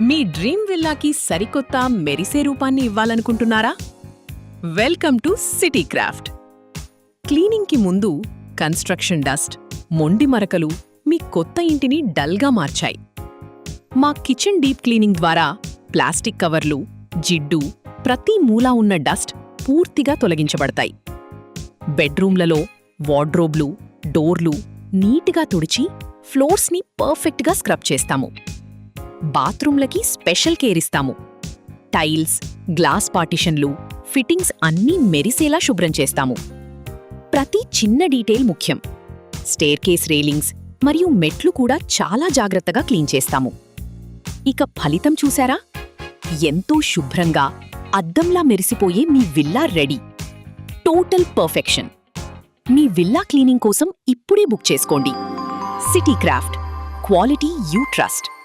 మీ dream విల్లాకి సరికొత్త మెరిసే రూపాన్ని ఇవ్వాలనుకుంటున్నారా? Welcome to City Craft. క్లీనింగ్కి ముందు కన్స్ట్రక్షన్ డస్ట్, మొండి మరకలు మీ కొత్త ఇంటిని డల్గా మార్చాయి. మా కిచెన్ డీప్ క్లీనింగ్ ద్వారా ప్లాస్టిక్ కవర్లు, జిడ్డు, ప్రతి మూలా ఉన్న డస్ట్ పూర్తిగా తొలగించబడతాయి. బెడ్రూమ్లలో వార్డ్రోబ్లు, డోర్లు నీట్గా తుడిచి ఫ్లోర్స్ని పర్ఫెక్ట్గా స్క్రబ్ చేస్తాము. బాత్రూంలకి స్పెషల్ కేర్ ఇస్తాము. టైల్స్, గ్లాస్ పార్టిషన్లు, ఫిట్టింగ్స్ అన్నీ మెరిసేలా శుభ్రం చేస్తాము. ప్రతి చిన్న డీటెయిల్ ముఖ్యం. స్టేర్కేస్ రైలింగ్స్ మరియు మెట్లు కూడా చాలా జాగ్రత్తగా క్లీన్ చేస్తాము. ఇక ఫలితం చూశారా? ఎంతో శుభ్రంగా, అద్దంలా మెరిసిపోయే మీ విల్లా రెడీ. Total perfection. మీ విల్లా క్లీనింగ్ కోసం ఇప్పుడే బుక్ చేసుకోండి. City Craft. Quality you trust.